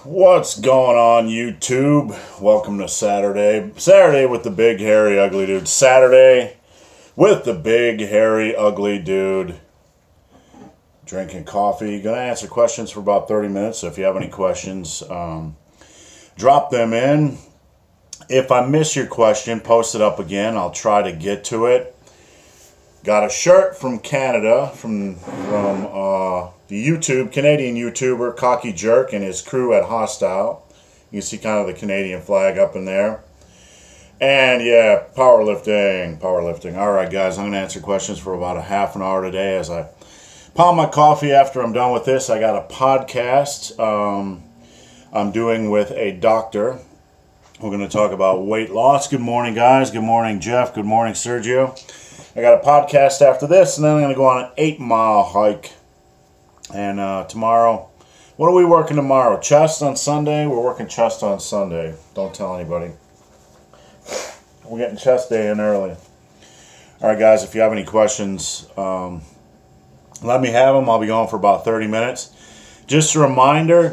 What's going on, YouTube? Welcome to Saturday. Saturday with the big, hairy, ugly dude. Saturday with the big, hairy, ugly dude. Drinking coffee. Gonna answer questions for about 30 minutes. So if you have any questions, drop them in. If I miss your question, post it up again. I'll try to get to it. Got a shirt from Canada, from the Canadian YouTuber Cocky Jerk and his crew at Hostile. You can see kind of the Canadian flag up in there. And yeah, powerlifting. All right, guys, I'm going to answer questions for about a half an hour today as I pound my coffee after I'm done with this. I got a podcast I'm doing with a doctor. We're going to talk about weight loss. Good morning, guys. Good morning, Jeff. Good morning, Sergio. I got a podcast after this, and then I'm going to go on an 8-mile hike. And tomorrow, what are we working tomorrow? Chest on Sunday? We're working chest on Sunday. Don't tell anybody. We're getting chest day in early. All right, guys, if you have any questions, let me have them. I'll be going for about 30 minutes. Just a reminder,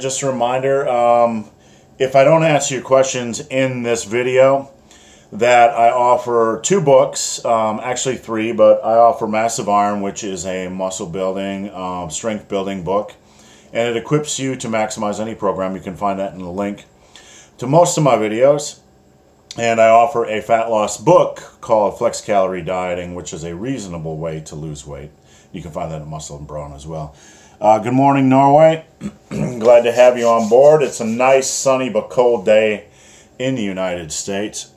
if I don't answer your questions in this video, that I offer 2 books, actually 3, but I offer Massive Iron, which is a muscle building, strength building book, and it equips you to maximize any program. You can find that in the link to most of my videos. And I offer a fat loss book called Flex Calorie Dieting, which is a reasonable way to lose weight. You can find that at Muscle and Brawn as well. Good morning, Norway. Glad to have you on board. It's a nice, sunny but cold day in the United States.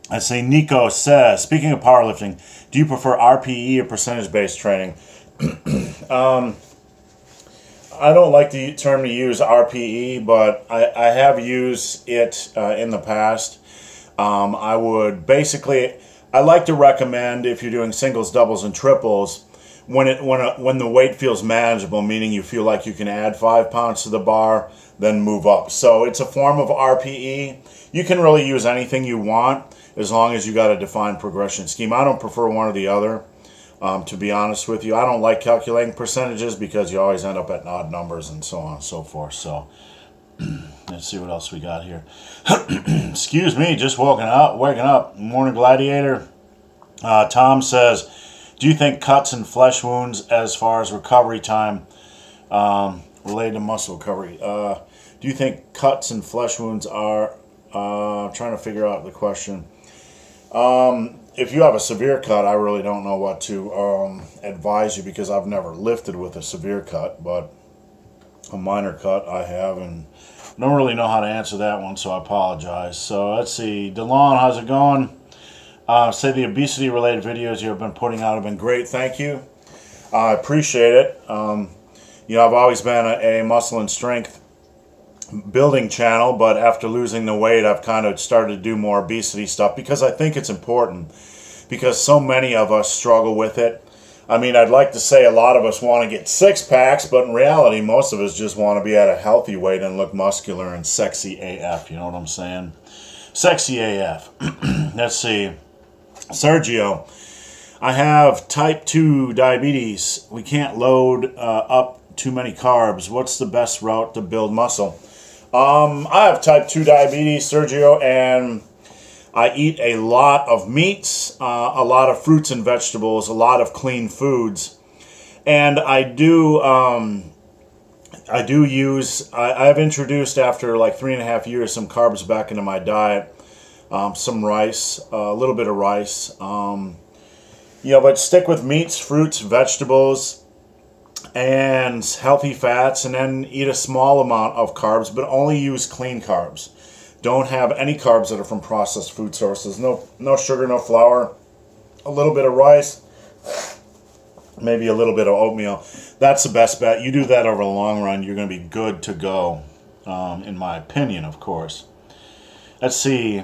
I say Nico says, speaking of powerlifting, do you prefer RPE or percentage-based training? I don't like the term to use RPE, but I have used it in the past. I like to recommend, if you're doing singles, doubles, and triples, when the weight feels manageable, meaning you feel like you can add 5 pounds to the bar, then move up. So it's a form of RPE. You can really use anything you want, as long as you got a defined progression scheme. I don't prefer one or the other, to be honest with you. I don't like calculating percentages because you always end up at odd numbers and so on and so forth. So let's see what else we got here. Excuse me, just waking up. Morning Gladiator. Tom says, do you think cuts and flesh wounds as far as recovery time related to muscle recovery? Do you think cuts and flesh wounds are... trying to figure out the question. If you have a severe cut, I really don't know what to advise you, because I've never lifted with a severe cut, but a minor cut I have, and don't really know how to answer that one, so I apologize. So let's see. DeLon, how's it going? Say the obesity-related videos you have been putting out have been great. Thank you. I appreciate it. I've always been a muscle and strength building channel, but after losing the weight, I've kind of started to do more obesity stuff because I think it's important, because so many of us struggle with it. I mean, I'd like to say a lot of us want to get 6-packs, but in reality, most of us just want to be at a healthy weight and look muscular and sexy AF. You know what I'm saying? Sexy AF. Let's see. Sergio, I have type 2 diabetes. We can't load up too many carbs. What's the best route to build muscle? I have type 2 diabetes, Sergio, and I eat a lot of meats, a lot of fruits and vegetables, a lot of clean foods, and I've introduced, after like 3.5 years, some carbs back into my diet, some rice, a little bit of rice, but stick with meats, fruits, vegetables, and healthy fats, and then eat a small amount of carbs, but only use clean carbs. Don't have any carbs that are from processed food sources. No sugar, no flour, a little bit of rice, maybe a little bit of oatmeal. That's the best bet. You do that over the long run, you're going to be good to go, in my opinion, of course. Let's see.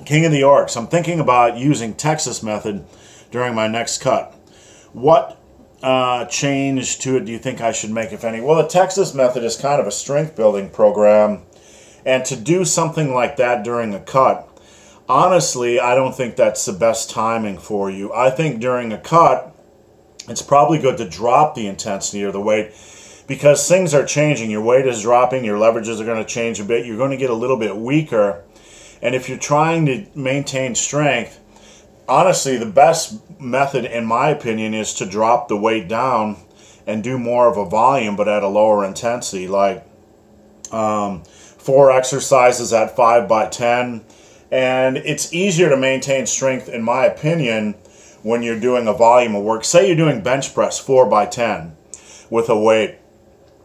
King of the Orcs. I'm thinking about using Texas method during my next cut. What change to it do you think I should make, if any? Well, the Texas method is kind of a strength building program, and to do something like that during a cut, honestly, I don't think that's the best timing for you. I think during a cut, it's probably good to drop the intensity or the weight because things are changing. Your weight is dropping, your leverages are going to change a bit, you're going to get a little bit weaker. And if you're trying to maintain strength, honestly, the best method, in my opinion, is to drop the weight down and do more of a volume, but at a lower intensity, like 4 exercises at 5 by 10. And it's easier to maintain strength, in my opinion, when you're doing a volume of work. Say you're doing bench press 4 by 10 with a weight.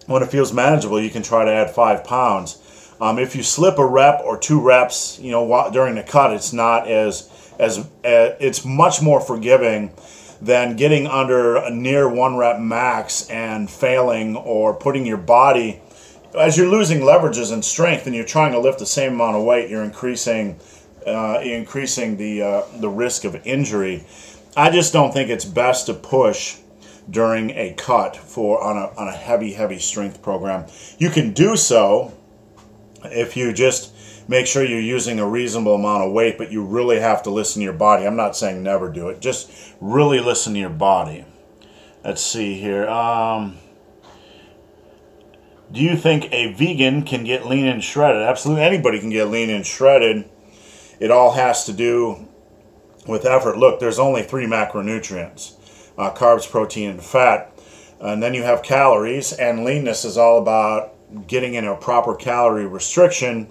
When it feels manageable, you can try to add 5 pounds. If you slip a rep or 2 reps, during the cut, it's not it's much more forgiving than getting under a near 1 rep max and failing, or putting your body, as you're losing leverages and strength and you're trying to lift the same amount of weight, you're increasing the risk of injury. I just don't think it's best to push during a cut on a heavy strength program. You can do so if you just make sure you're using a reasonable amount of weight, but you really have to listen to your body. I'm not saying never do it. Just really listen to your body. Let's see here. Do you think a vegan can get lean and shredded? Absolutely, anybody can get lean and shredded. It all has to do with effort. Look, there's only 3 macronutrients: carbs, protein, and fat. And then you have calories, and leanness is all about getting in a proper calorie restriction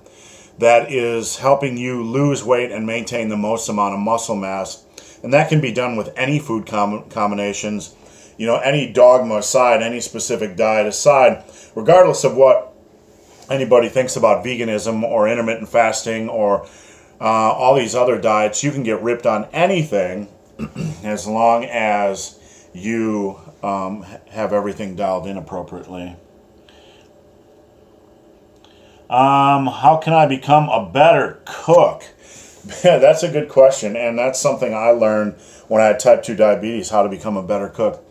that is helping you lose weight and maintain the most amount of muscle mass. And that can be done with any food combinations, any dogma aside, any specific diet aside, regardless of what anybody thinks about veganism or intermittent fasting or all these other diets. You can get ripped on anything as long as you have everything dialed in appropriately. How can I become a better cook? Yeah, that's a good question, and that's something I learned when I had type 2 diabetes, how to become a better cook.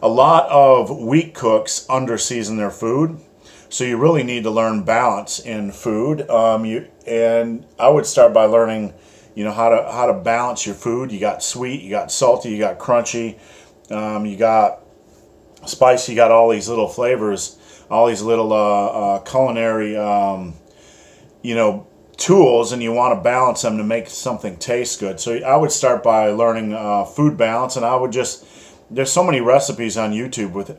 A lot of weak cooks under-season their food, so you really need to learn balance in food. And I would start by learning, how to balance your food. You got sweet, you got salty, you got crunchy, you got spicy, you got all these little flavors, all these little culinary, tools, and you want to balance them to make something taste good. So I would start by learning food balance, and there's so many recipes on YouTube with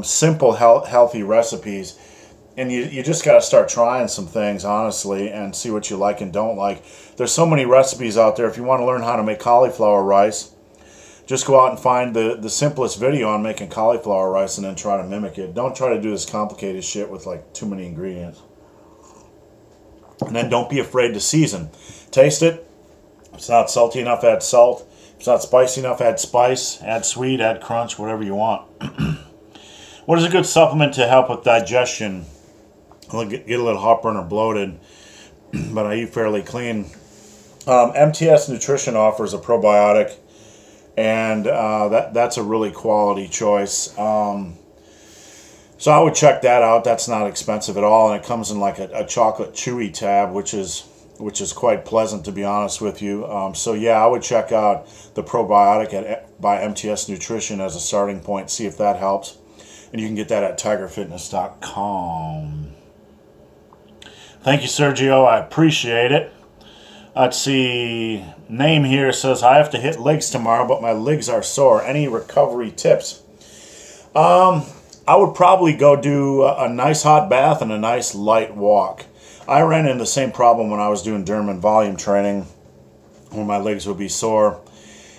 simple, healthy recipes, and you just got to start trying some things, honestly, and see what you like and don't like. There's so many recipes out there. If you want to learn how to make cauliflower rice, just go out and find the simplest video on making cauliflower rice and then try to mimic it. Don't try to do this complicated shit with too many ingredients. And then don't be afraid to season. Taste it. If it's not salty enough, add salt. If it's not spicy enough, add spice. Add sweet, add crunch, whatever you want. What is a good supplement to help with digestion? I'll get a little heartburn or bloated, but I eat fairly clean. MTS Nutrition offers a probiotic, and that's a really quality choice. So I would check that out. That's not expensive at all, and it comes in like a chocolate chewy tab, which is quite pleasant, to be honest with you. So yeah, I would check out the probiotic by MTS Nutrition as a starting point. See if that helps, and you can get that at tigerfitness.com. Thank you, Sergio. I appreciate it. Let's see. Name here says, I have to hit legs tomorrow, but my legs are sore. Any recovery tips? I would probably go do a nice hot bath and a nice light walk. I ran into the same problem when I was doing German volume training, where my legs would be sore.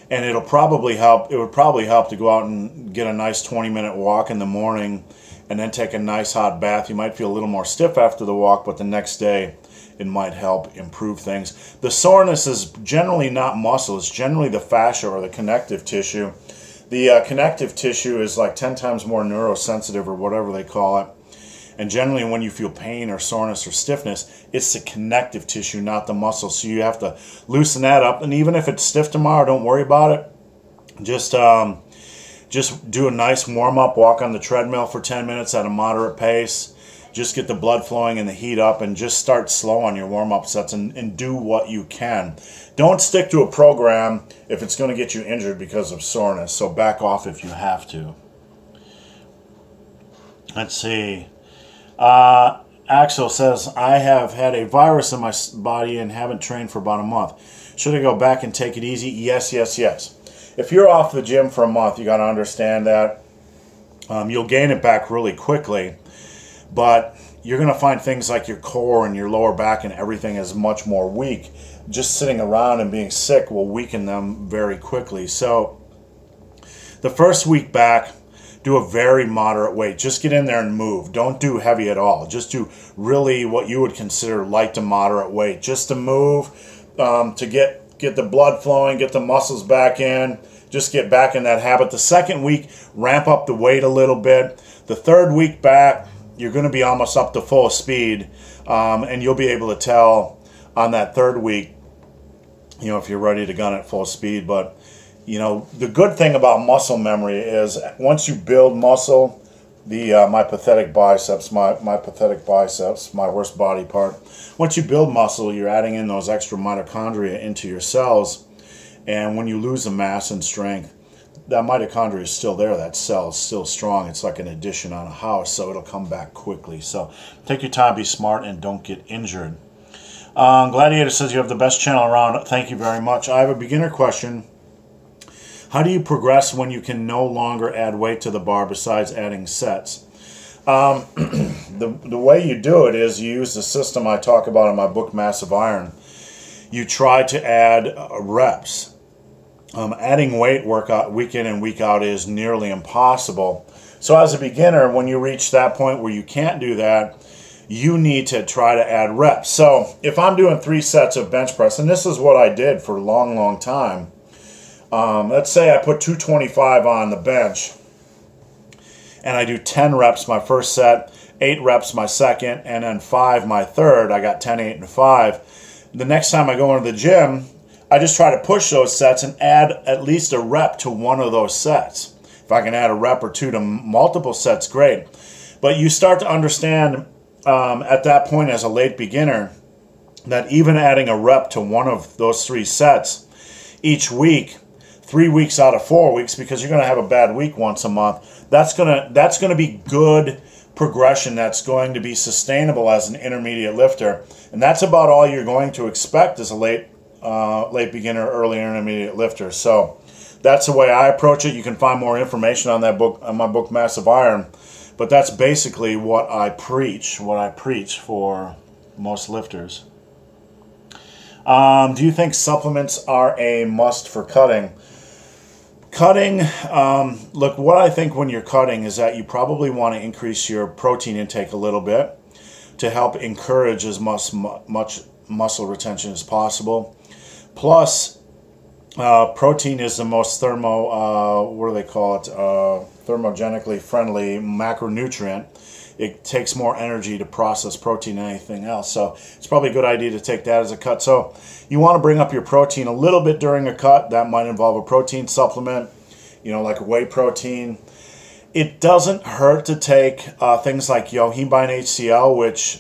And it would probably help to go out and get a nice 20-minute walk in the morning and then take a nice hot bath. You might feel a little more stiff after the walk, but the next day it might help improve things. The soreness is generally not muscle. It's generally the fascia or the connective tissue. The connective tissue is like 10 times more neurosensitive, or whatever they call it. And generally when you feel pain or soreness or stiffness, it's the connective tissue, not the muscle. So you have to loosen that up. And even if it's stiff tomorrow, don't worry about it. Just do a nice warm-up, walk on the treadmill for 10 minutes at a moderate pace. Just get the blood flowing and the heat up, and just start slow on your warm-up sets and do what you can. Don't stick to a program if it's going to get you injured because of soreness. So back off if you have to. Let's see. Axel says, I have had a virus in my body and haven't trained for about a month. Should I go back and take it easy? Yes, yes, yes. If you're off the gym for a month, you got to understand that you'll gain it back really quickly. But you're going to find things like your core and your lower back and everything is much more weak. Just sitting around and being sick will weaken them very quickly. So the first week back, do a very moderate weight. Just get in there and move. Don't do heavy at all. Just do really what you would consider light to moderate weight. Just to move, to get the blood flowing, get the muscles back in. Just get back in that habit. The second week, ramp up the weight a little bit. The third week back, you're going to be almost up to full speed, and you'll be able to tell on that third week, if you're ready to gun at full speed. But the good thing about muscle memory is once you build muscle, my pathetic biceps, my worst body part. Once you build muscle, you're adding in those extra mitochondria into your cells, and when you lose the mass and strength, that mitochondria is still there. That cell is still strong. It's like an addition on a house, so it'll come back quickly. So take your time, be smart, and don't get injured. Gladiator says you have the best channel around. Thank you very much. I have a beginner question. How do you progress when you can no longer add weight to the bar besides adding sets? The way you do it is you use the system I talk about in my book, Massive Iron. You try to add reps. Adding weight workout week in and week out is nearly impossible. So as a beginner, when you reach that point where you can't do that, you need to try to add reps. So if I'm doing 3 sets of bench press, and this is what I did for a long, long time. Let's say I put 225 on the bench, and I do 10 reps my first set, 8 reps my second, and then 5 my third. I got 10, 8, and 5. The next time I go into the gym, I just try to push those sets and add at least a rep to one of those sets. If I can add a rep or two to multiple sets, great. But you start to understand at that point as a late beginner that even adding a rep to one of those 3 sets each week, 3 weeks out of 4 weeks, because you're going to have a bad week once a month, that's going to be good progression. That's going to be sustainable as an intermediate lifter, and that's about all you're going to expect as a late beginner, early intermediate lifter. So that's the way I approach it. You can find more information on that book, on my book, Massive Iron. But that's basically what I preach for most lifters. Do you think supplements are a must for cutting? Cutting, look, what I think when you're cutting is that you probably want to increase your protein intake a little bit to help encourage as much muscle retention as possible. Plus, protein is the most thermogenically friendly macronutrient. It takes more energy to process protein than anything else. So it's probably a good idea to take that as a cut. So you want to bring up your protein a little bit during a cut. That might involve a protein supplement, like a whey protein. It doesn't hurt to take things like yohimbine HCl, which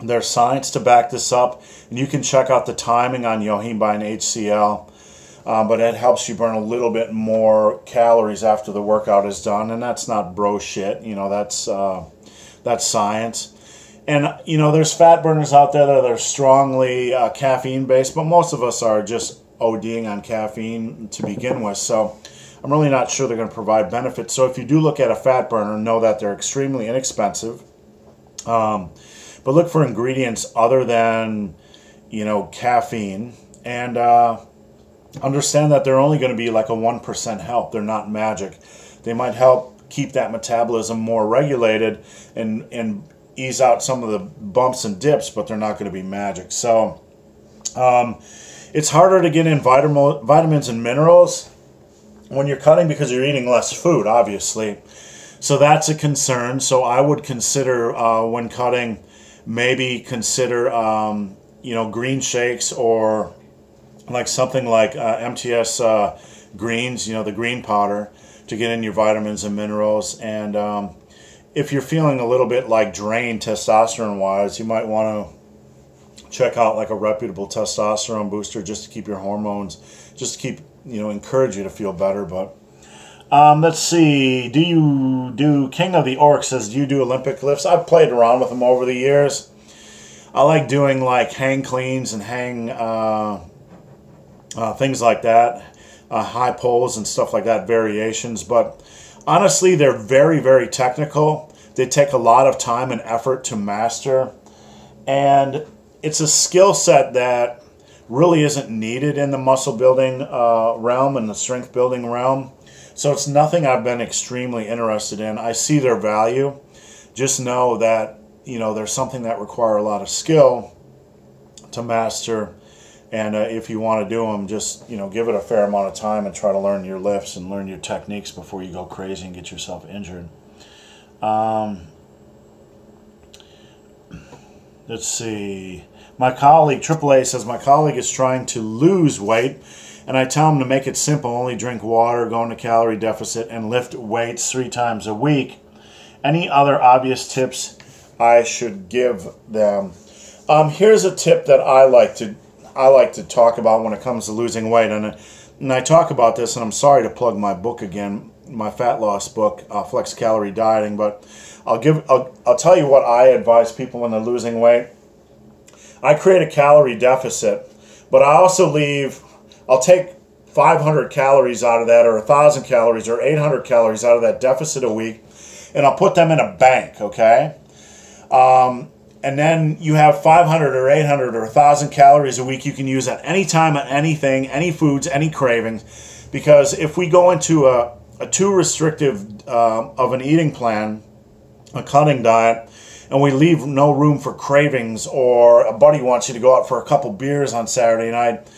there's science to back this up. And you can check out the timing on yohimbine HCl. But it helps you burn a little bit more calories after the workout is done, and that's not bro shit. That's science. And there's fat burners out there that are strongly caffeine based, but most of us are just ODing on caffeine to begin with. So I'm really not sure they're going to provide benefits. So if you do look at a fat burner, know that they're extremely inexpensive. But look for ingredients other than caffeine, and understand that they're only going to be like a 1% help. They're not magic. They might help keep that metabolism more regulated and ease out some of the bumps and dips, but they're not going to be magic. So it's harder to get in vitamins and minerals when you're cutting because you're eating less food, obviously. So that's a concern. So I would consider when cutting, maybe consider green shakes, or like something like MTS greens, the green powder, to get in your vitamins and minerals. And if you're feeling a little bit like drained testosterone-wise, you might want to check out like a reputable testosterone booster just to keep your hormones, just to keep, encourage you to feel better. But Let's see. Do you do King of the Orcs says, do you do Olympic lifts? I've played around with them over the years. I like doing like hang cleans and hang things like that, high pulls and stuff like that, variations. But honestly, they're very, very technical. They take a lot of time and effort to master. And it's a skill set that really isn't needed in the muscle building realm and the strength building realm. So it's nothing I've been extremely interested in. I see their value. Just know that, you know, there's something that requires a lot of skill to master. And if you want to do them, just, you know, give it a fair amount of time and try to learn your lifts and learn your techniques before you go crazy and get yourself injured. Let's see. My colleague, AAA, says, my colleague is trying to lose weight, and I tell him to make it simple. Only drink water, go into calorie deficit, and lift weights 3 times a week. Any other obvious tips I should give them? Here's a tip that I like to talk about when it comes to losing weight, and I talk about this, and I'm sorry to plug my book again, my fat loss book, Flex Calorie Dieting, but I'll tell you what I advise people when they're losing weight. I create a calorie deficit, but I also I'll take 500 calories out of that, or 1,000 calories, or 800 calories out of that deficit a week, and I'll put them in a bank, okay? And then you have 500 or 800 or 1,000 calories a week you can use at any time, at anything, any foods, any cravings. Because if we go into a too restrictive of an eating plan, a cutting diet, and we leave no room for cravings, or a buddy wants you to go out for a couple beers on Saturday night,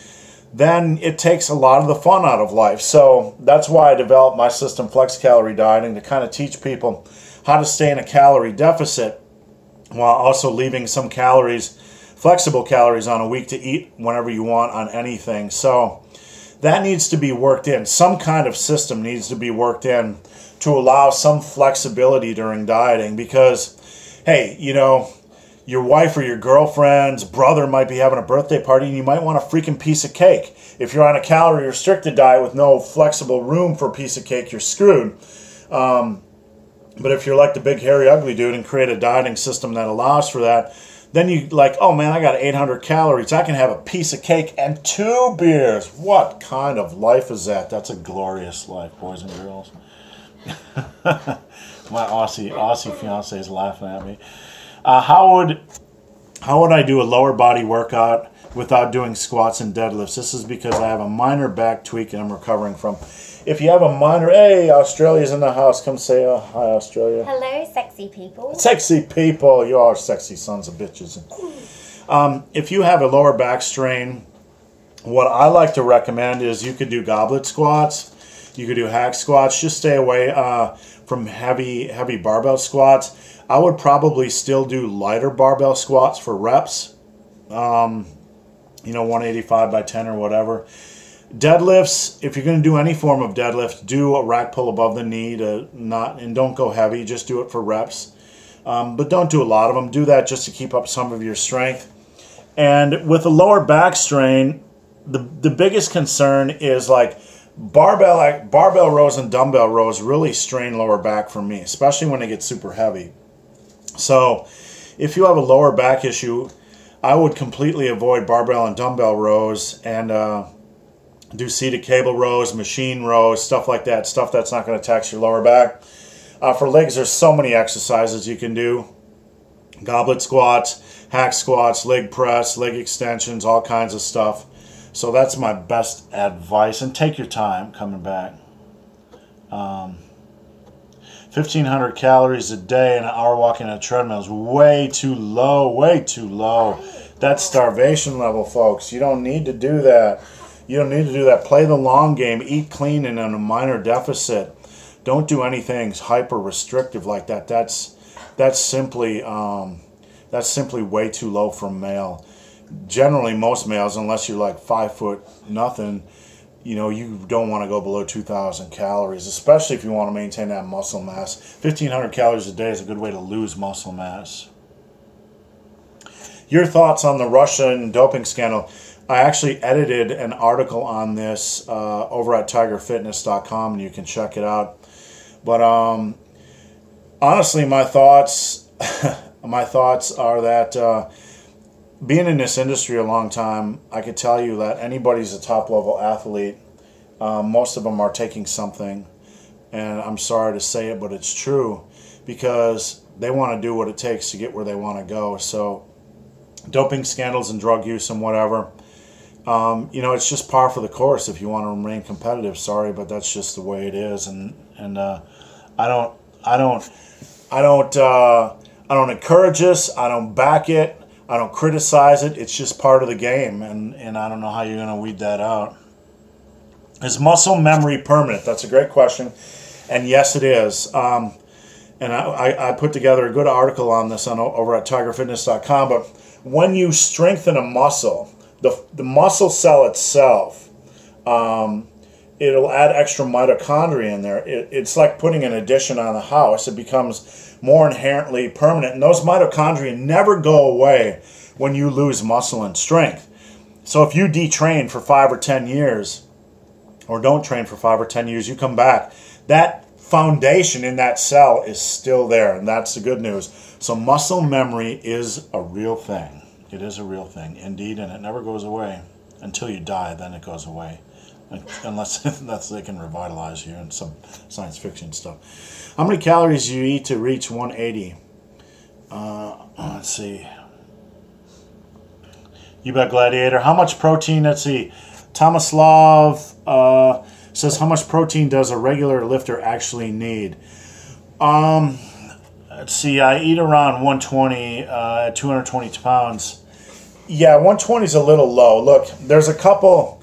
then it takes a lot of the fun out of life. So that's why I developed my system, Flex Calorie Dieting, to kind of teach people how to stay in a calorie deficit while also leaving some calories, flexible calories on a week to eat whenever you want on anything. So that needs to be worked in. Some kind of system needs to be worked in to allow some flexibility during dieting, because, hey, you know, your wife or your girlfriend's brother might be having a birthday party and you might want a freaking piece of cake. If you're on a calorie restricted diet with no flexible room for a piece of cake, you're screwed. But if you're like the big hairy ugly dude and create a dieting system that allows for that, then you like, oh man, I got 800 calories. I can have a piece of cake and 2 beers. What kind of life is that? That's a glorious life, boys and girls. My Aussie fiance is laughing at me. How would I do a lower body workout without doing squats and deadlifts? This is because I have a minor back tweak and I'm recovering from. If you have a minor, hey, Australia's in the house. Come say hi, Australia. Hello, sexy people. Sexy people. You are sexy sons of bitches. If you have a lower back strain, what I like to recommend is you could do goblet squats. You could do hack squats. Just stay away from heavy barbell squats. I would probably still do lighter barbell squats for reps. 185 by 10 or whatever. Deadlifts, if you're going to do any form of deadlift, do a rack pull above the knee and don't go heavy. Just do it for reps. But don't do a lot of them. Do that just to keep up some of your strength. And with a lower back strain, the biggest concern is like barbell rows and dumbbell rows really strain lower back for me, especially when they get super heavy. So if you have a lower back issue, I would completely avoid barbell and dumbbell rows and do seated cable rows, machine rows, stuff like that, stuff that's not going to tax your lower back. For legs, there's so many exercises you can do. Goblet squats, hack squats, leg press, leg extensions, all kinds of stuff. So that's my best advice. And take your time coming back. 1,500 calories a day and an hour walking on a treadmill is way too low, way too low. That's starvation level, folks. You don't need to do that. You don't need to do that. Play the long game. Eat clean and in a minor deficit. Don't do anything hyper restrictive like that. That's simply way too low for a male. Generally, most males, unless you're like 5 foot nothing, you don't want to go below 2,000 calories, especially if you want to maintain that muscle mass. 1,500 calories a day is a good way to lose muscle mass. Your thoughts on the Russian doping scandal? I actually edited an article on this over at tigerfitness.com, and you can check it out. But honestly, my thoughts are that being in this industry a long time, I could tell you that anybody's a top-level athlete. Most of them are taking something, and I'm sorry to say it, but it's true, because they want to do what it takes to get where they want to go. So doping scandals and drug use and whatever, you know, it's just par for the course if you want to remain competitive. Sorry, but that's just the way it is, and I don't encourage this. I don't back it. I don't criticize it. It's just part of the game, and I don't know how you're going to weed that out. Is muscle memory permanent? That's a great question, and yes, it is. And I put together a good article on this over at tigerfitness.com. But when you strengthen a muscle, the muscle cell itself, it'll add extra mitochondria in there. It's like putting an addition on a house. It becomes more inherently permanent. And those mitochondria never go away when you lose muscle and strength. So if you detrain for 5 or 10 years, or don't train for 5 or 10 years, you come back, that foundation in that cell is still there, and that's the good news. So muscle memory is a real thing. It is a real thing, indeed, and it never goes away until you die. Then it goes away, unless they can revitalize you and some science fiction stuff. How many calories do you eat to reach 180? Let's see. You bet, Gladiator. How much protein? Let's see. Tomislav says, how much protein does a regular lifter actually need? Let's see. I eat around 120 at 220 pounds. Yeah, 120 is a little low. Look, there's a couple.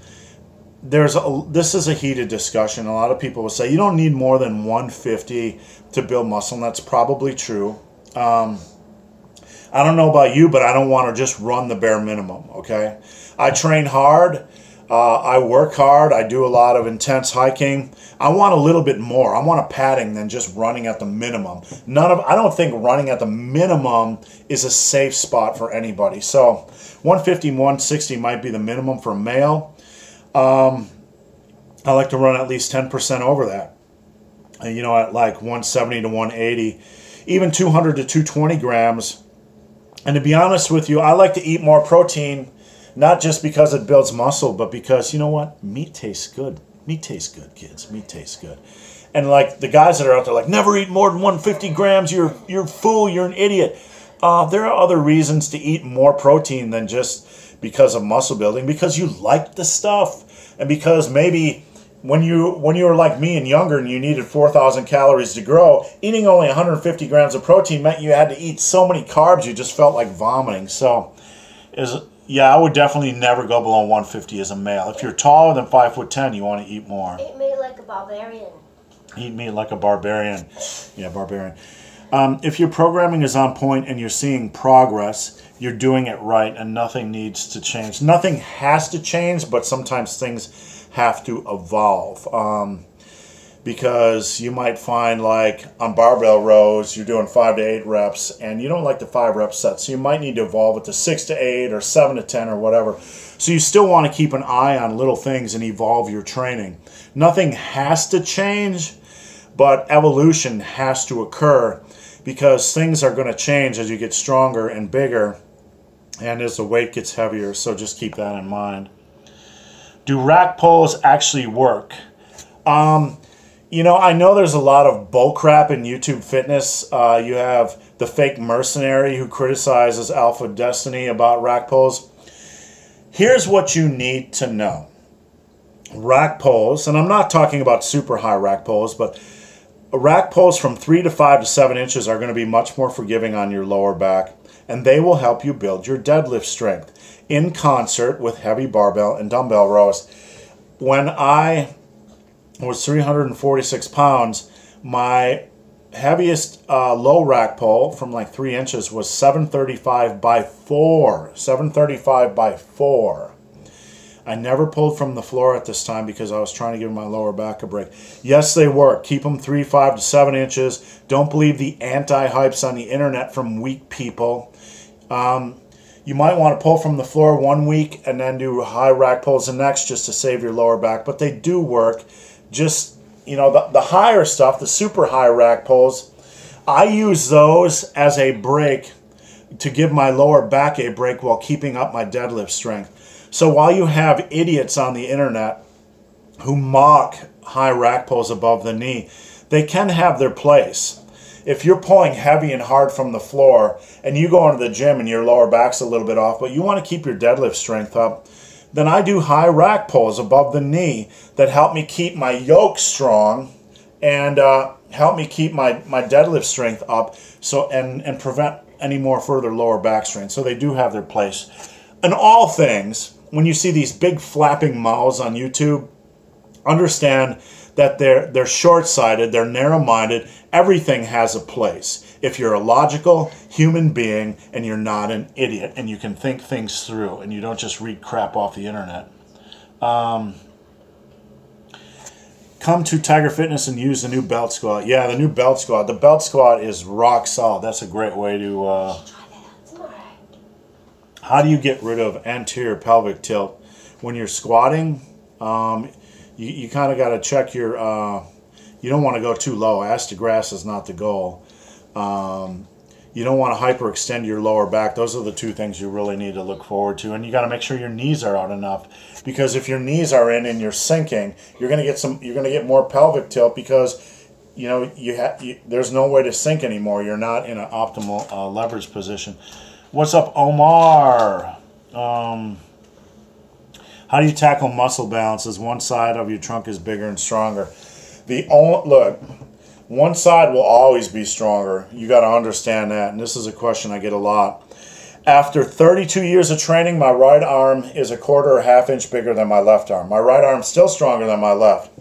This is a heated discussion. A lot of people will say you don't need more than 150 to build muscle, and that's probably true. I don't know about you, but I don't want to just run the bare minimum, okay? I train hard. I work hard. I do a lot of intense hiking. I want a little bit more. I want a padding than just running at the minimum. I don't think running at the minimum is a safe spot for anybody. So 150, 160 might be the minimum for a male. I like to run at least 10% over that. You know, at like 170 to 180, even 200 to 220 grams. And to be honest with you, I like to eat more protein, not just because it builds muscle, but because, you know what? Meat tastes good. Meat tastes good, kids. Meat tastes good. And like the guys that are out there like, never eat more than 150 grams, you're a fool, you're an idiot. There are other reasons to eat more protein than just because of muscle building, because you like the stuff, and because maybe when you were like me and younger and you needed 4,000 calories to grow, eating only 150 grams of protein meant you had to eat so many carbs you just felt like vomiting. So yeah, I would definitely never go below 150 as a male. If you're taller than 5'10", you want to eat more. Eat meat like a barbarian. Eat meat like a barbarian. Yeah, barbarian. If your programming is on point and you're seeing progress, you're doing it right, and nothing needs to change. Nothing has to change, but sometimes things have to evolve. Because you might find, like on barbell rows, you're doing 5 to 8 reps, and you don't like the 5 rep set, so you might need to evolve it to 6 to 8 or 7 to 10 or whatever. So you still want to keep an eye on little things and evolve your training. Nothing has to change, but evolution has to occur, because things are going to change as you get stronger and bigger and as the weight gets heavier. So just keep that in mind. Do rack pulls actually work? You know, I know there's a lot of bull crap in YouTube fitness. You have the fake mercenary who criticizes Alpha Destiny about rack pulls. Here's what you need to know. Rack pulls, and I'm not talking about super high rack pulls, but rack pulls from 3 to 5 to 7 inches are going to be much more forgiving on your lower back, and they will help you build your deadlift strength in concert with heavy barbell and dumbbell rows. When I was 346 pounds, my heaviest low rack pull from like 3 inches was 735 by 4. 735 by 4. I never pulled from the floor at this time because I was trying to give my lower back a break. Yes, they work. Keep them 3, 5 to 7 inches. Don't believe the anti-hypes on the internet from weak people. You might want to pull from the floor 1 week and then do high rack pulls the next just to save your lower back. But they do work. Just, you know, the higher stuff, the super high rack pulls, I use those as a break to give my lower back a break while keeping up my deadlift strength. So while you have idiots on the internet who mock high rack pulls above the knee, they can have their place. If you're pulling heavy and hard from the floor and you go into the gym and your lower back's a little bit off, but you want to keep your deadlift strength up, then I do high rack pulls above the knee that help me keep my yoke strong and help me keep my deadlift strength up, so and prevent any more further lower back strain. So they do have their place. In all things, when you see these big flapping mouths on YouTube, understand that they're short-sighted, they're narrow-minded. Everything has a place. If you're a logical human being and you're not an idiot and you can think things through and you don't just read crap off the internet. Come to Tiger Fitness and use the new belt squat. Yeah, the new belt squat. The belt squat is rock solid. That's a great way to... How do you get rid of anterior pelvic tilt? When you're squatting, you kind of got to check your... you don't want to go too low. Ass to grass is not the goal. You don't want to hyperextend your lower back. Those are the two things you really need to look forward to. And you got to make sure your knees are out enough, because if your knees are in and you're sinking, you're going to get more pelvic tilt, because you know there's no way to sink anymore. You're not in an optimal leverage position. What's up, Omar? How do you tackle muscle balance as one side of your trunk is bigger and stronger? Look, one side will always be stronger. You got to understand that. And this is a question I get a lot. After 32 years of training, my right arm is a quarter or half inch bigger than my left arm. My right arm's still stronger than my left.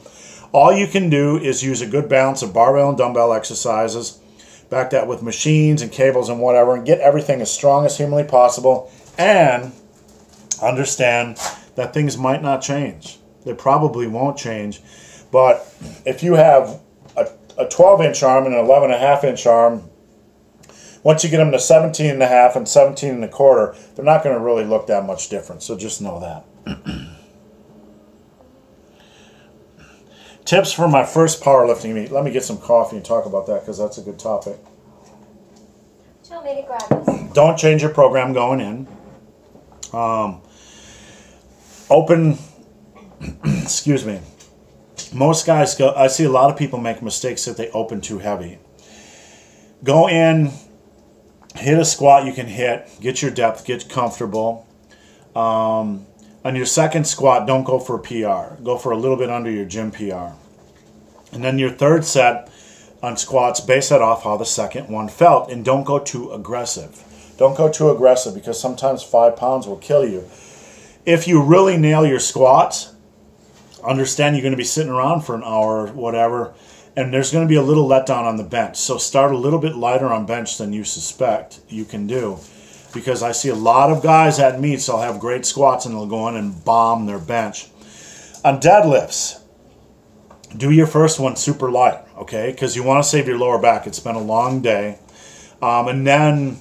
All you can do is use a good balance of barbell and dumbbell exercises, back that with machines and cables and whatever, and get everything as strong as humanly possible, and understand that things might not change. They probably won't change. But if you have a 12-inch arm and an 11.5-inch arm, once you get them to 17.5 and 17.25, they're not going to really look that much different. So just know that. Tips for my first powerlifting meet. Let me get some coffee and talk about that, because that's a good topic. Do you want me to grab this? Don't change your program going in. Open, excuse me. Most guys go, I see a lot of people make mistakes that they open too heavy. Go in, hit a squat you can hit, get your depth, get comfortable. On your second squat, don't go for a PR. Go for a little bit under your gym PR. And then your third set on squats, base that off how the second one felt, and don't go too aggressive. Don't go too aggressive, because sometimes 5 pounds will kill you. If you really nail your squats, understand you're going to be sitting around for an hour or whatever, and there's going to be a little letdown on the bench. So start a little bit lighter on bench than you suspect you can do, because I see a lot of guys at meets, they'll have great squats and they'll go in and bomb their bench. On deadlifts, do your first one super light, okay? Because you want to save your lower back. It's been a long day. And then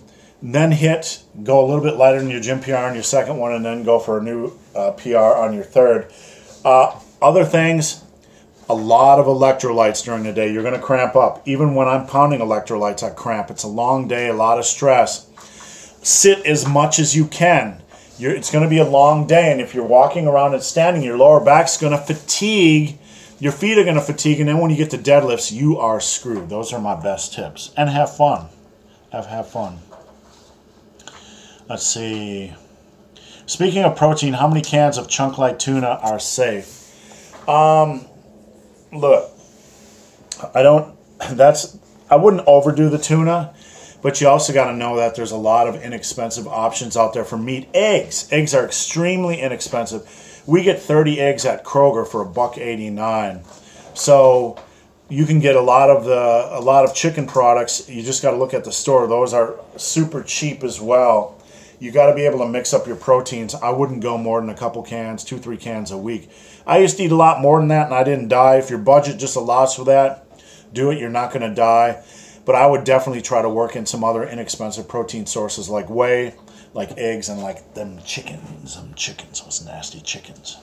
go a little bit lighter than your gym PR on your second one, and then go for a new PR on your third. Other things, a lot of electrolytes during the day. You're going to cramp up. Even when I'm pounding electrolytes, I cramp. It's a long day, a lot of stress. Sit as much as you can. It's going to be a long day, and if you're walking around and standing, your lower back's going to fatigue. Your feet are going to fatigue, and then when you get to deadlifts, you are screwed. Those are my best tips. And have fun. Have fun. Let's see. Speaking of protein, how many cans of chunk-like tuna are safe? Look, I wouldn't overdo the tuna, but you also got to know that there's a lot of inexpensive options out there for meat. Eggs are extremely inexpensive. We get 30 eggs at Kroger for $1.89. So you can get a lot of chicken products. You just got to look at the store. Those are super cheap as well. You got to be able to mix up your proteins. I wouldn't go more than a couple cans, 2-3 cans a week. I used to eat a lot more than that, and I didn't die. If your budget just allows for that, do it. You're not going to die. But I would definitely try to work in some other inexpensive protein sources like whey, like eggs and like them chickens. Them chickens, those nasty chickens.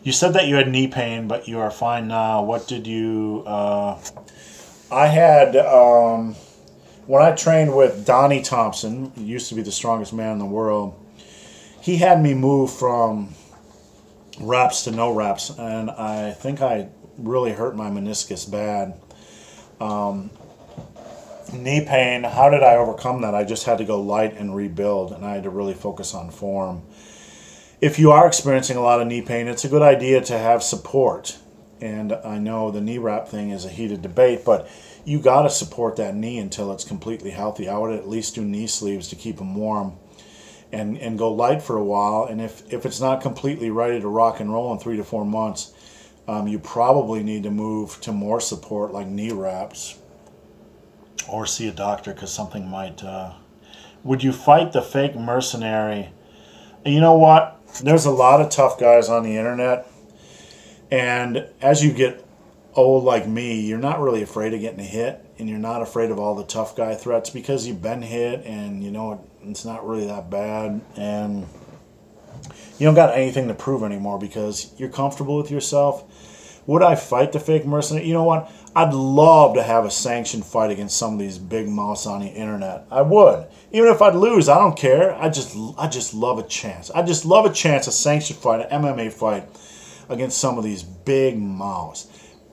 You said that you had knee pain, but you are fine now. What did you... I had... when I trained with Donnie Thompson, who used to be the strongest man in the world, he had me move from reps to no reps, and I think I really hurt my meniscus bad. Knee pain, how did I overcome that? I just had to go light and rebuild, and I had to really focus on form. If you are experiencing a lot of knee pain, it's a good idea to have support. And I know the knee wrap thing is a heated debate, but you got to support that knee until it's completely healthy. I would at least do knee sleeves to keep them warm and go light for a while. And if it's not completely ready to rock and roll in 3 to 4 months, you probably need to move to more support like knee wraps or see a doctor because something might... Would you fight the fake mercenary? You know what? There's a lot of tough guys on the internet, and as you get old like me, you're not really afraid of getting hit, and you're not afraid of all the tough guy threats because you've been hit, and you know it's not really that bad, and you don't got anything to prove anymore because you're comfortable with yourself. Would I fight the fake mercenary? You know what? I'd love to have a sanctioned fight against some of these big mouths on the internet. I would. Even if I'd lose, I don't care. I just love a chance. I just love a chance, a sanctioned fight, an MMA fight against some of these big mouths.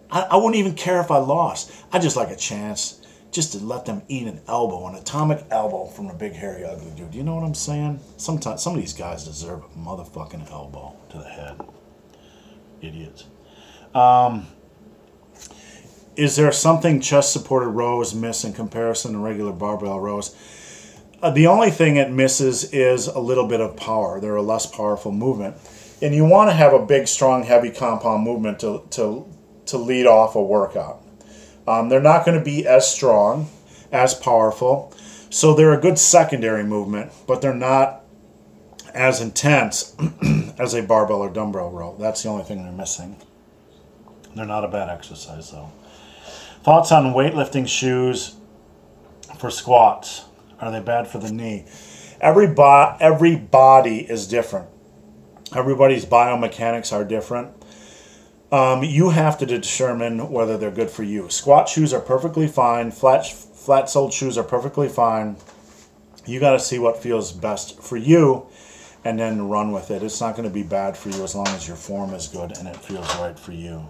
I wouldn't even care if I lost. I just like a chance just to let them eat an elbow, an atomic elbow from a big, hairy, ugly dude. You know what I'm saying? Sometimes some of these guys deserve a motherfucking elbow to the head. Idiots. Is there something chest-supported rows miss in comparison to regular barbell rows? The only thing it misses is a little bit of power. They're a less powerful movement. And you want to have a big, strong, heavy compound movement to lead off a workout. They're not going to be as strong, as powerful. So they're a good secondary movement, but they're not as intense as a barbell or dumbbell row. That's the only thing they're missing. They're not a bad exercise, though. Thoughts on weightlifting shoes for squats? Are they bad for the knee? Every body is different. Everybody's biomechanics are different. You have to determine whether they're good for you. Squat shoes are perfectly fine. Flat-soled shoes are perfectly fine. You got to see what feels best for you and then run with it. It's not going to be bad for you as long as your form is good and it feels right for you.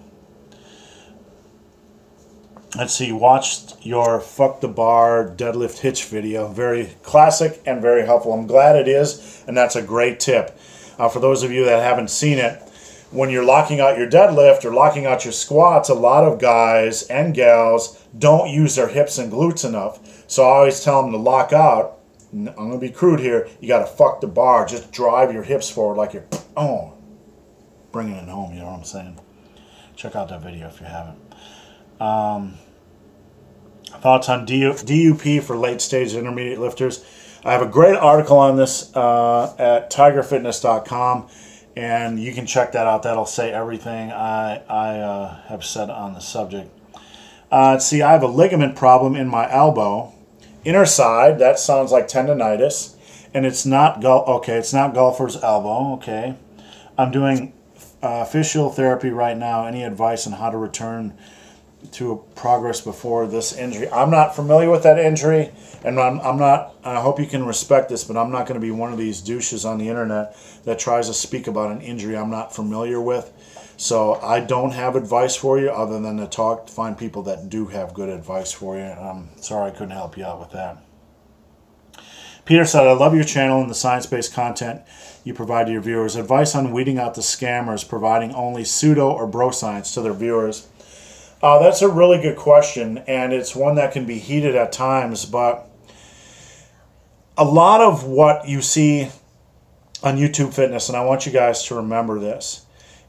Let's see, watched your Fuck the Bar deadlift hitch video. Very classic and very helpful. I'm glad it is, and that's a great tip. For those of you that haven't seen it, when you're locking out your deadlift or locking out your squats, a lot of guys and gals don't use their hips and glutes enough. So I always tell them to lock out. I'm going to be crude here. You got to fuck the bar. Just drive your hips forward like you're, bringing it home, you know what I'm saying? Check out that video if you haven't. Thoughts on DUP for late stage intermediate lifters? I have a great article on this at tigerfitness.com, and you can check that out. That'll say everything I have said on the subject. See, I have a ligament problem in my elbow, inner side. That sounds like tendonitis, and it's not it's not golfer's elbow. Okay, I'm doing physiotherapy right now. Any advice on how to return to progress before this injury? I'm not familiar with that injury, and I'm not, I hope you can respect this, but I'm not going to be one of these douches on the internet that tries to speak about an injury I'm not familiar with. So I don't have advice for you other than to find people that do have good advice for you. I'm sorry I couldn't help you out with that. Peter said, I love your channel and the science-based content you provide to your viewers. Advice on weeding out the scammers providing only pseudo or bro science to their viewers. That's a really good question, and it's one that can be heated at times, but a lot of what you see on YouTube Fitness, and I want you guys to remember this,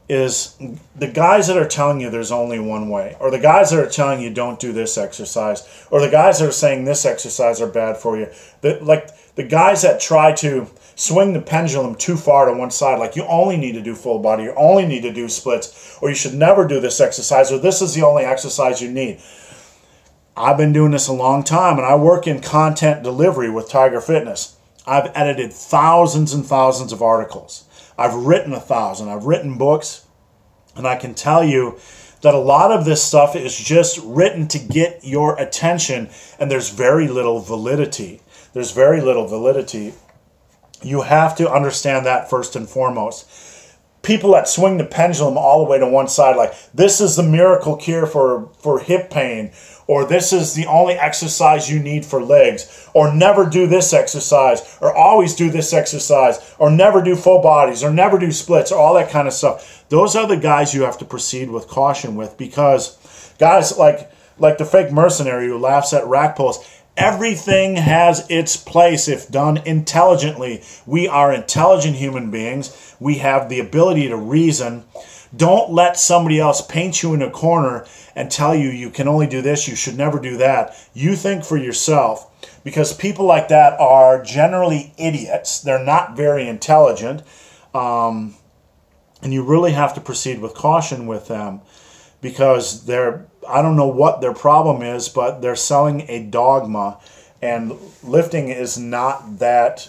is the guys that are telling you there's only one way, or the guys that are telling you don't do this exercise, or the guys that are saying this exercise are bad for you, the guys that try to swing the pendulum too far to one side, like you only need to do full body, you only need to do splits, or you should never do this exercise, or this is the only exercise you need. I've been doing this a long time, and I work in content delivery with Tiger Fitness. I've edited thousands and thousands of articles. I've written 1,000. I've written books. And I can tell you that a lot of this stuff is just written to get your attention, and there's very little validity. There's very little validity. You have to understand that first and foremost. People that swing the pendulum all the way to one side, like this is the miracle cure for hip pain, or this is the only exercise you need for legs, or never do this exercise, or always do this exercise, or never do full bodies, or never do splits, or all that kind of stuff. Those are the guys you have to proceed with caution with, because guys like the fake mercenary who laughs at rack pulls, everything has its place if done intelligently. We are intelligent human beings. We have the ability to reason. Don't let somebody else paint you in a corner and tell you you can only do this, you should never do that. You think for yourself, because people like that are generally idiots. They're not very intelligent. And you really have to proceed with caution with them, because I don't know what their problem is, but they're selling a dogma, and lifting is not that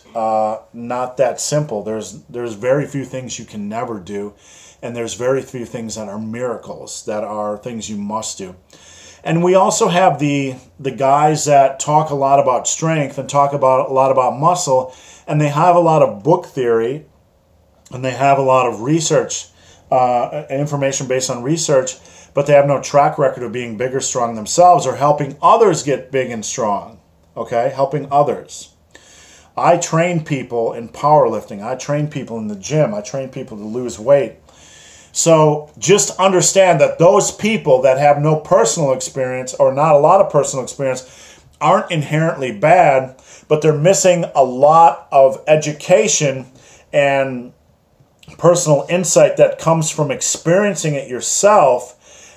simple. There's very few things you can never do, and there's very few things that are miracles, that are things you must do. And we also have the guys that talk a lot about strength and talk a lot about muscle, and they have a lot of book theory, and they have a lot of research, information based on research, but they have no track record of being big or strong themselves or helping others get big and strong, okay? Helping others. I train people in powerlifting. I train people in the gym. I train people to lose weight. So just understand that those people that have no personal experience, or not a lot of personal experience, aren't inherently bad, but they're missing a lot of education and personal insight that comes from experiencing it yourself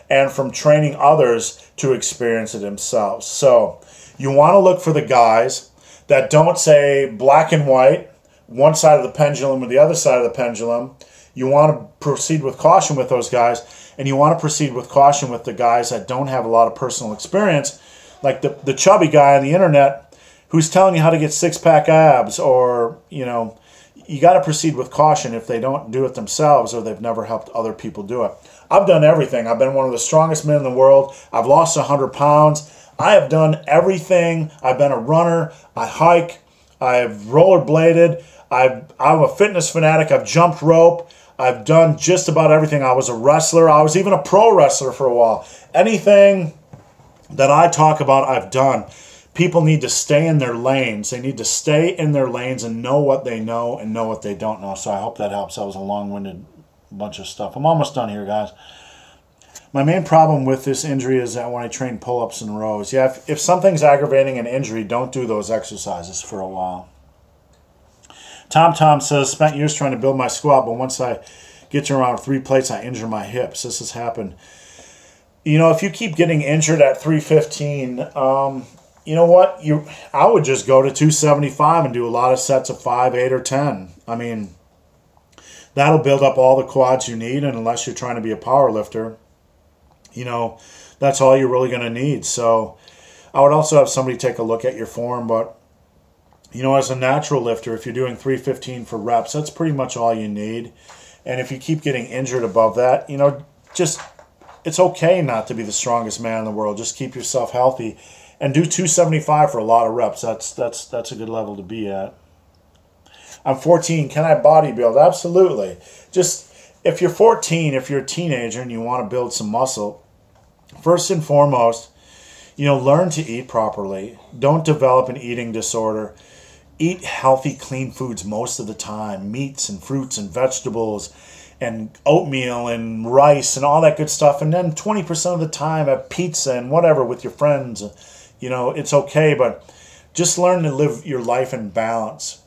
and from training others to experience it themselves. So you want to look for the guys that don't say black and white, one side of the pendulum or the other side of the pendulum. You want to proceed with caution with those guys, and you want to proceed with caution with the guys that don't have a lot of personal experience, like the chubby guy on the internet who's telling you how to get six-pack abs, or, you know, you got to proceed with caution if they don't do it themselves or they've never helped other people do it. I've done everything. I've been one of the strongest men in the world. I've lost 100 pounds. I have done everything. I've been a runner. I hike. I've rollerbladed. I'm a fitness fanatic. I've jumped rope. I've done just about everything. I was a wrestler. I was even a pro wrestler for a while. Anything that I talk about, I've done. People need to stay in their lanes. They need to stay in their lanes and know what they know and know what they don't know. So I hope that helps. That was a long-winded bunch of stuff. I'm almost done here, guys. My main problem with this injury is that when I train pull-ups and rows, yeah, if something's aggravating an injury, don't do those exercises for a while. Tom says, spent years trying to build my squat, but once I get to around 3 plates, I injure my hips. This has happened. You know, if you keep getting injured at 315, you know what? I would just go to 275 and do a lot of sets of 5, 8, or 10. I mean, that'll build up all the quads you need, and unless you're trying to be a power lifter, you know, that's all you're really going to need. So I would also have somebody take a look at your form, but, you know, as a natural lifter, if you're doing 315 for reps, that's pretty much all you need. And if you keep getting injured above that, you know, just, it's okay not to be the strongest man in the world. Just keep yourself healthy and do 275 for a lot of reps. That's a good level to be at. I'm 14. Can I bodybuild? Absolutely. Just, if you're 14, if you're a teenager and you want to build some muscle, first and foremost, you know, learn to eat properly. Don't develop an eating disorder. Eat healthy, clean foods most of the time. Meats and fruits and vegetables and oatmeal and rice and all that good stuff. And then 20% of the time have pizza and whatever with your friends. You know, it's okay, but just learn to live your life in balance.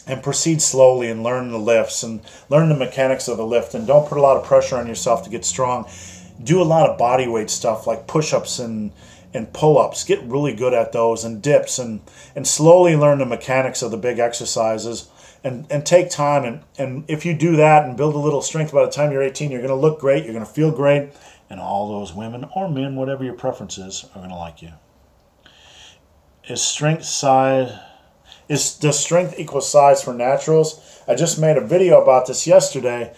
And proceed slowly and learn the lifts and learn the mechanics of the lift. And don't put a lot of pressure on yourself to get strong. Do a lot of body weight stuff like push-ups and pull-ups. Get really good at those, and dips, and slowly learn the mechanics of the big exercises. And take time. And if you do that and build a little strength, by the time you're 18, you're going to look great. You're going to feel great. And all those women or men, whatever your preference is, are going to like you. Is strength side... Does strength equal size for naturals? I just made a video about this yesterday,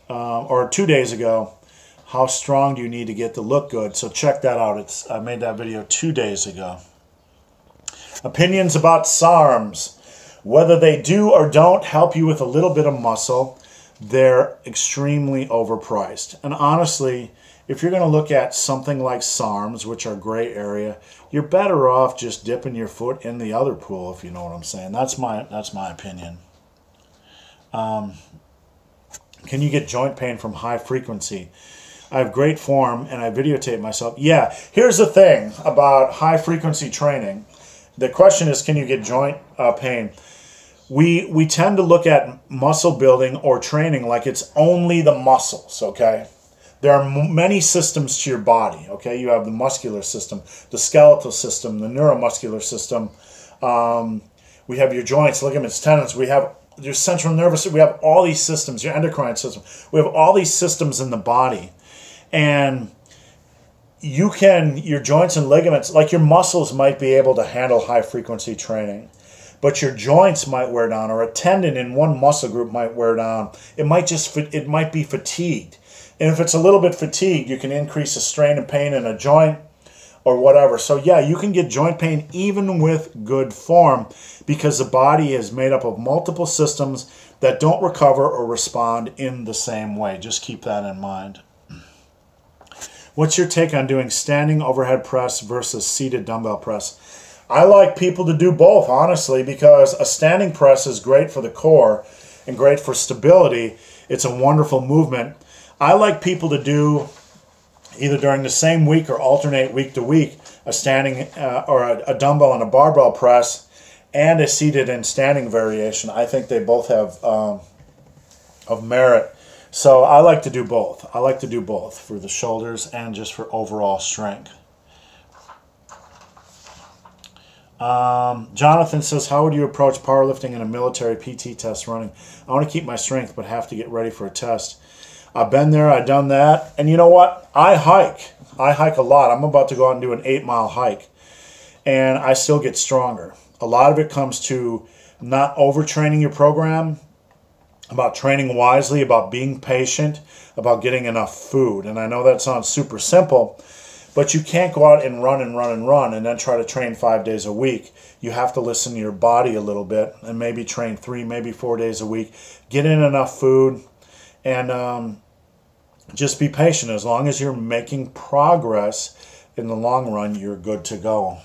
or 2 days ago. How strong do you need to get to look good? So check that out. I made that video 2 days ago. Opinions about SARMs. Whether they do or don't help you with a little bit of muscle, they're extremely overpriced. And honestly, if you're going to look at something like SARMs, which are gray area, you're better off just dipping your foot in the other pool, if you know what I'm saying. That's my opinion. Can you get joint pain from high frequency? I have great form and I videotape myself. Yeah, here's the thing about high frequency training. The question is, can you get joint pain? We tend to look at muscle building or training like it's only the muscles, okay? There are many systems to your body, okay? You have the muscular system, the skeletal system, the neuromuscular system. We have your joints, ligaments, tendons. We have your central nervous system. We have all these systems, your endocrine system. We have all these systems in the body. And your joints and ligaments, like your muscles might be able to handle high frequency training, but your joints might wear down, or a tendon in one muscle group might wear down. It might be fatigued. And if it's a little bit fatigued, you can increase the strain and pain in a joint or whatever. So yeah, you can get joint pain even with good form because the body is made up of multiple systems that don't recover or respond in the same way. Just keep that in mind. What's your take on doing standing overhead press versus seated dumbbell press? I like people to do both, honestly, because a standing press is great for the core and great for stability. It's a wonderful movement. I like people to do either during the same week or alternate week to week a standing or a dumbbell and a barbell press and a seated and standing variation. I think they both have of merit. So I like to do both. I like to do both for the shoulders and just for overall strength. Jonathan says, how would you approach powerlifting in a military PT test running? I want to keep my strength but have to get ready for a test. I've been there, I've done that. And you know what? I hike. I hike a lot. I'm about to go out and do an 8-mile hike. And I still get stronger. A lot of it comes to not overtraining your program, about training wisely, about being patient, about getting enough food. And I know that sounds super simple, but you can't go out and run and then try to train 5 days a week. You have to listen to your body a little bit and maybe train 3, maybe 4 days a week. Get in enough food and just be patient. As long as you're making progress in the long run, you're good to go.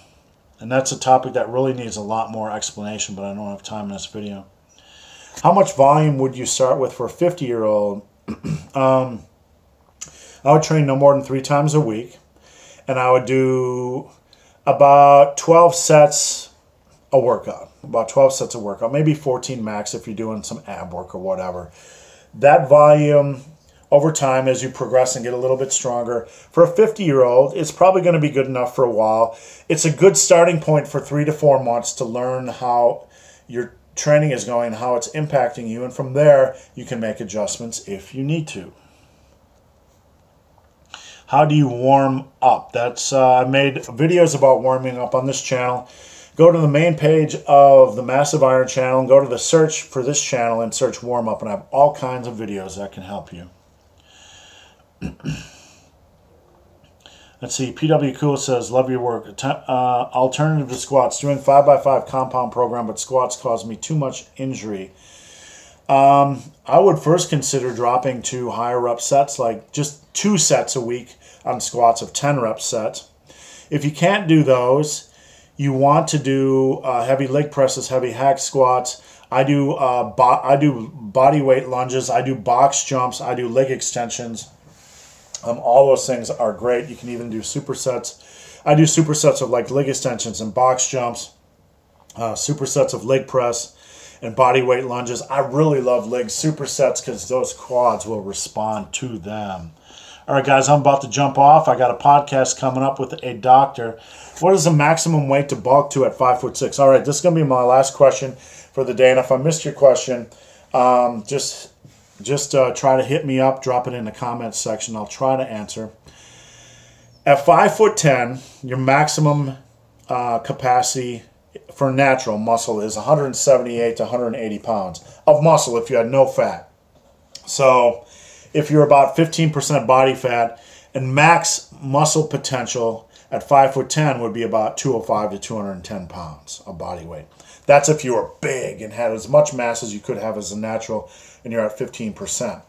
And that's a topic that really needs a lot more explanation, but I don't have time in this video. How much volume would you start with for a 50-year-old? I would train no more than 3 times a week, and I would do about 12 sets a workout. About 12 sets a workout, maybe 14 max if you're doing some ab work or whatever. That volume over time as you progress and get a little bit stronger. For a 50-year-old, it's probably going to be good enough for a while. It's a good starting point for 3 to 4 months to learn how your training is going, how it's impacting you, and from there you can make adjustments if you need to. How do you warm up? I made videos about warming up on this channel. Go to the main page of the Massive Iron channel and go to the search for this channel and search warm up, and I have all kinds of videos that can help you. Let's see, PW Cool says, love your work. Alternative to squats, doing 5x5 compound program, but squats cause me too much injury. I would first consider dropping to higher rep sets, like just 2 sets a week on squats of 10 rep sets. If you can't do those, you want to do heavy leg presses, heavy hack squats. I do body weight lunges. I do box jumps. I do leg extensions. All those things are great. You can even do supersets. I do supersets of like leg extensions and box jumps, supersets of leg press and body weight lunges. I really love leg supersets because those quads will respond to them. All right, guys, I'm about to jump off. I got a podcast coming up with a doctor. What is the maximum weight to bulk to at 5'6"? All right, this is going to be my last question for the day. And if I missed your question, just try to hit me up, drop it in the comments section. I'll try to answer. At 5'10", your maximum capacity for natural muscle is 178 to 180 pounds of muscle if you had no fat. So if you're about 15% body fat, and max muscle potential at 5'10" would be about 205 to 210 pounds of body weight. That's if you were big and had as much mass as you could have as a natural, and you're at 15%.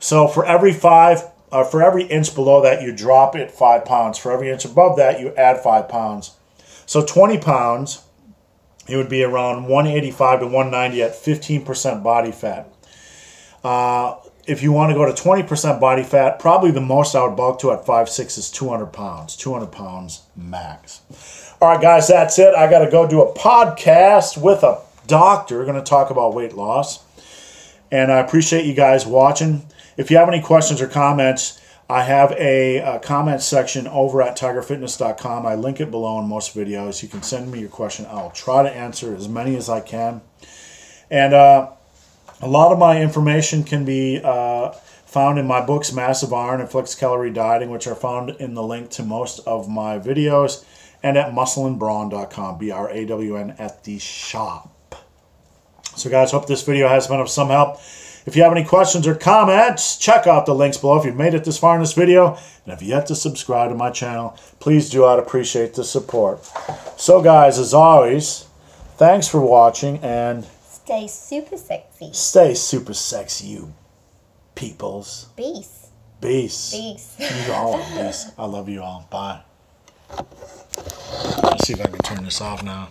So for every inch below that, you drop it 5 pounds. For every inch above that, you add 5 pounds. So 20 pounds, it would be around 185 to 190 at 15% body fat. If you want to go to 20% body fat, probably the most I would bulk to at 5'6" is 200 pounds. 200 pounds max. All right, guys, that's it. I got to go do a podcast with a doctor. We're going to talk about weight loss. And I appreciate you guys watching. If you have any questions or comments, I have a comment section over at tigerfitness.com. I link it below in most videos. You can send me your question. I'll try to answer as many as I can. And a lot of my information can be found in my books, Massive Iron and Flex Calorie Dieting, which are found in the link to most of my videos, and at muscleandbrawn.com, BRAWN, at the shop. So guys, hope this video has been of some help. If you have any questions or comments, check out the links below if you've made it this far in this video. And if you've yet to subscribe to my channel, please do. I'd appreciate the support. So guys, as always, thanks for watching, and Stay super sexy. stay super sexy, you peoples. Beast. Beasts. Beast. You all are beasts. I love you all. Bye. Let's see if I can turn this off now.